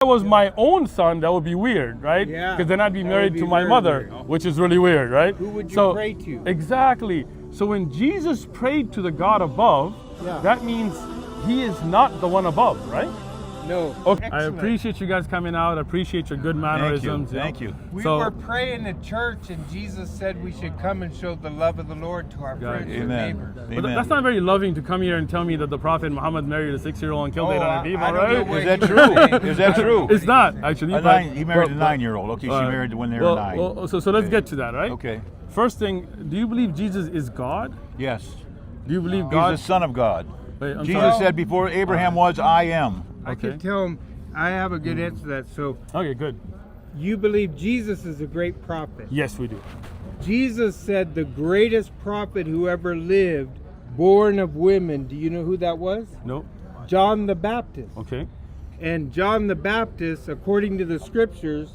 I was my own son, that would be weird, right? Yeah. Because then I'd be married to my very mother, weird. which is really weird, right? Who would you pray to? Exactly. So when Jesus prayed to the God above, that means he is not the one above, right? No. Okay. I Excellent. appreciate you guys coming out. I appreciate your good mannerisms. Thank you. We So- were praying at church, and Jesus said we should come and show the love of the Lord to our friends and Amen. neighbors. But that's not very loving to come here and tell me that the Prophet Muhammad married a 6-year-old and killed 800 people, I don't right? know what Is that he true? was saying. Is that true? It's not, actually. He married a 9-year-old. Okay, she married when they were 9. Well, so let's get to that, right? Okay. First thing, do you believe Jesus is God? Yes. Do you believe He's God? the Son of God. Wait, I'm Jesus sorry. said before Abraham was, I am. I Okay. can tell him. I have a good answer to that. So, Okay, good. you believe Jesus is a great prophet? Yes, we do. Jesus said the greatest prophet who ever lived, born of women. Do you know who that was? No? John the Baptist. Okay. And John the Baptist, according to the scriptures,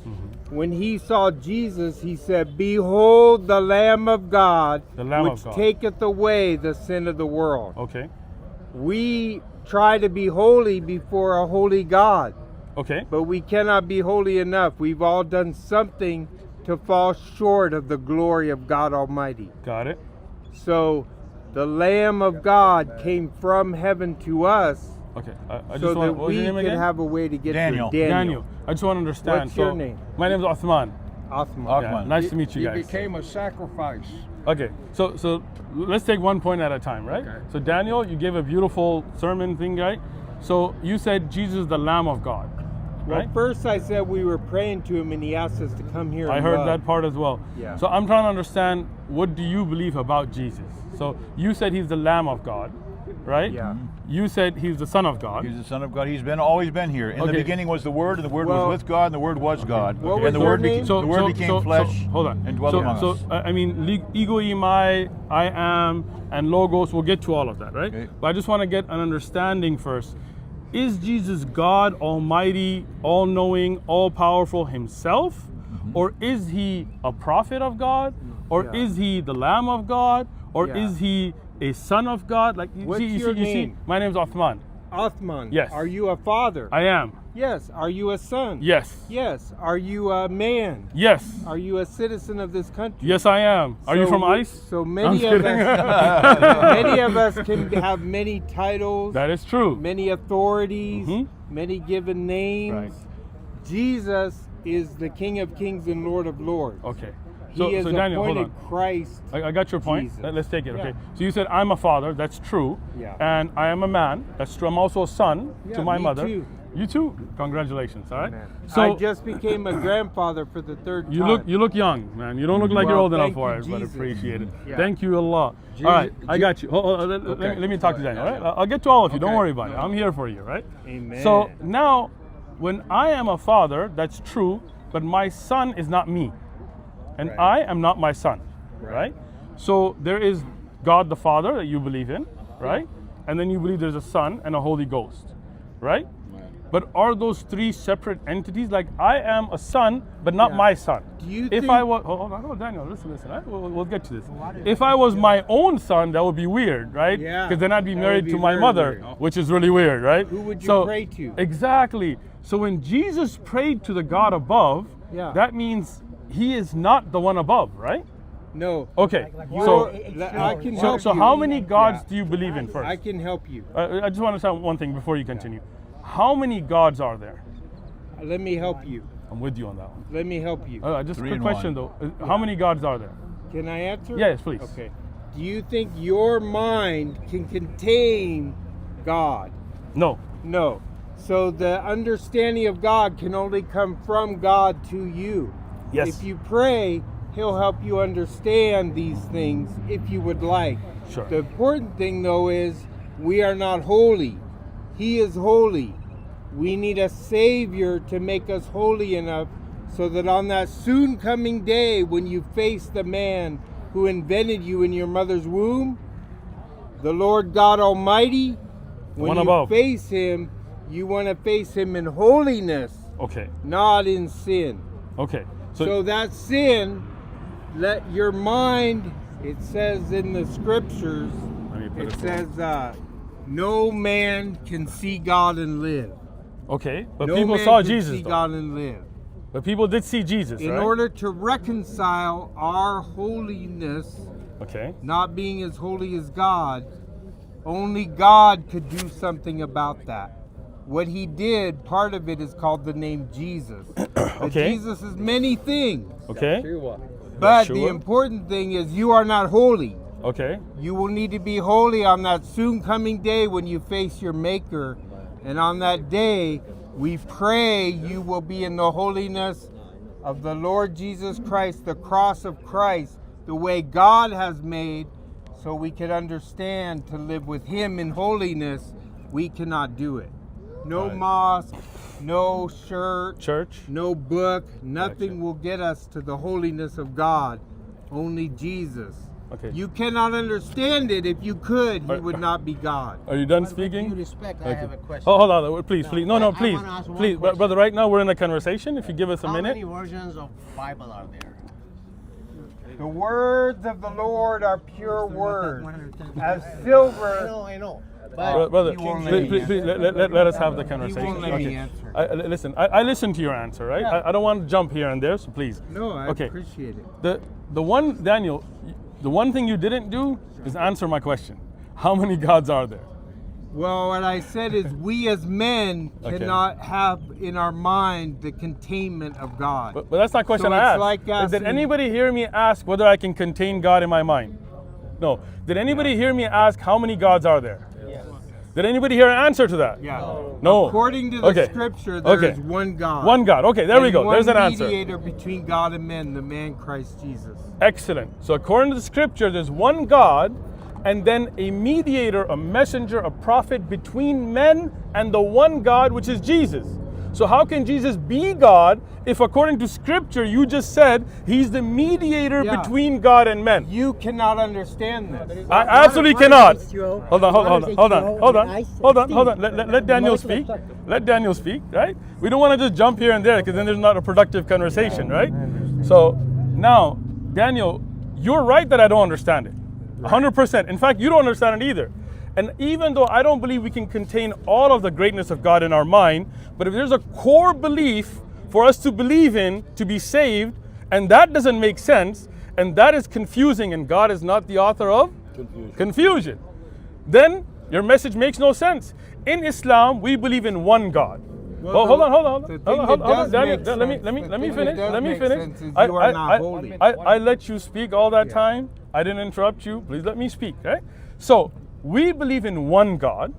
when he saw Jesus, he said, "Behold the Lamb of God, The Lamb which of God. taketh away the sin of the world." Okay. We try to be holy before a holy God, Okay. but we cannot be holy enough. We've all done something to fall short of the glory of God Almighty. Got it. So the Lamb of God came from heaven to us Okay. I so just want, that what was we your name could again? have a way to get Daniel. to Daniel. I just want to understand. What's your name? My name is Uthman. Awesome. Yeah, nice to meet you guys. became a sacrifice. Okay, so let's take one point at a time, right? Okay. So Daniel, you gave a beautiful sermon thing, right? So you said Jesus is the Lamb of God, Well, right? first I said we were praying to him and he asked us to come here. I and heard love. that part as well. Yeah. So I'm trying to understand, what do you believe about Jesus? So you said he's the Lamb of God, right? Yeah. You said he's the Son of God. He's the Son of God. He's always been here. In the Okay. beginning was the Word, and the Word Well- was with God, and the Word was God. What and was the your Word, name? the Word became flesh hold on. and dwelt among us. I mean, ego imai, I am, and logos, we'll get to all of that, right? Okay. But I just want to get an understanding first. Is Jesus God Almighty, all-knowing, all-powerful himself? Or is he a prophet of God? Or Yeah. is he the Lamb of God? Or Yeah. is he a son of God? Like, What's your name? my name's Uthman. Othman. Yes. Are you a father? I am. Yes. Are you a son? Yes. Yes. Are you a man? Yes. Are you a citizen of this country? Yes, I am. Are you So from we- ICE? So I'm many just of kidding. us, many of us can have many titles, That is true. many authorities, Mhm. many given names. Right. Jesus is the King of Kings and Lord of Lords. Okay. He is Daniel, hold appointed on. Christ. I got your point. Jesus. Let's take it. Yeah. Okay. So you said I'm a father. That's true. Yeah. And I am a man. That's true. I'm also a son Yeah, to my me mother. too. You too. Congratulations. All right. Man. So I just became a grandfather for the third you time. look young, man. You don't look like you're Well, old enough thank for you, it, but Jesus. appreciate it. Yeah. Thank you, Allah. Jesus- All right, I got you. Okay. Let me talk to Daniel. All right. Yeah. I'll get to all of you. Don't Okay. worry about it. I'm here for you. Right. Amen. So now, when I am a father, that's true, but my son is not me, and Right. I am not my son, Right. right? So there is God the Father that you believe in, right? And then you believe there's a Son and a Holy Ghost, right? But are those three separate entities? Like I am a son, but not Yeah. my son. Do you if think- I was, hold on, Daniel, listen, right? We'll get to this. If I was my own son, that would be weird, right? Yeah, Because then I'd be that married would to be my very mother, weird. which is really weird, right? Who would you pray to? Exactly. So when Jesus prayed to the God above, Yeah. that means he is not the one above, right? No. Okay. You're- I can help So you. how many gods Yeah. do you believe in first? I can help you. I just want to say one thing before you continue. How many gods are there? Let me help you. I'm with you on that one. Let me help you. Just a 3 quick and question 1. though. How many gods are there? Can I answer? Yes, please. Okay. Do you think your mind can contain God? No. No. So the understanding of God can only come from God to you. Yes. If you pray, He'll help you understand these things if you would like. Sure. The important thing though is we are not holy. He is holy. We need a Savior to make us holy enough so that on that soon coming day when you face the man who invented you in your mother's womb, the Lord God Almighty, when One you above. face Him, you want to face Him in holiness, Okay. not in sin. Okay. So that sin, let your mind, it says in the scriptures, Let me put it it says, no man can see God and live. Okay, but No people man saw could Jesus see though. God and live. But people did see Jesus, In right? order to reconcile our holiness, Okay. not being as holy as God, only God could do something about that. What he did, part of it is called the name Jesus. But Okay. Jesus is many things. Okay. But the Yeshua. important thing is you are not holy. Okay. You will need to be holy on that soon coming day when you face your Maker. And on that day, we pray you will be in the holiness of the Lord Jesus Christ, the cross of Christ, the way God has made, so we can understand to live with him in holiness. We cannot do it. No Right. mosque, no Church. no book, nothing Gotcha. will get us to the holiness of God. Only Jesus. Okay. You cannot understand it. If you could, he would not be God. Are you done With due speaking? respect, I Okay. have a question. Oh, hold on. Please, please. No, I please. wanna ask one Please, question. brother, right now we're in a conversation. If you give us a How minute. many versions of Bible are there? The words of the Lord are pure words, as silver. I know. Brother, He won't please, let me please, let us have the conversation. won't let me answer. Listen, I listened to your answer, right? I don't want to jump here and there, so please. No, I Okay. appreciate it. The one, Daniel, the one thing you didn't do is answer my question. How many gods are there? Well, what I said is we as men Okay. cannot have in our mind the containment of God. But that's not the question So I it's asked. like Did asking- anybody hear me ask whether I can contain God in my mind? No. Did anybody hear me ask how many gods are there? Yes. Did anybody hear an answer to that? Yeah. No. According to the Okay. scripture, there is Okay. one God. One God. Okay, there we and go. There's an one answer. mediator between God and men, the man Christ Jesus. Excellent. So according to the scripture, there's one God, and then a mediator, a messenger, a prophet between men and the one God, which is Jesus. So how can Jesus be God if according to scripture you just said he's the mediator Yeah. between God and men? You cannot understand this. I absolutely cannot. Hold on. Let Daniel speak. Let Daniel speak, right? We don't want to just jump here and there because then there's not a productive conversation, right? So now, Daniel, you're right that I don't understand it. 100%. In fact, you don't understand it either. And even though I don't believe we can contain all of the greatness of God in our mind, but if there's a core belief for us to believe in to be saved, and that doesn't make sense, and that is confusing, and God is not the author of confusion, then your message makes no sense. In Islam, we believe in one God. Well, hold on. the thing that does Daniel, make let me sense- the finish. thing Let me that does finish. make sense is you are not holy. I let you speak all that time. I didn't interrupt you. Please let me speak, right? So we believe in one God,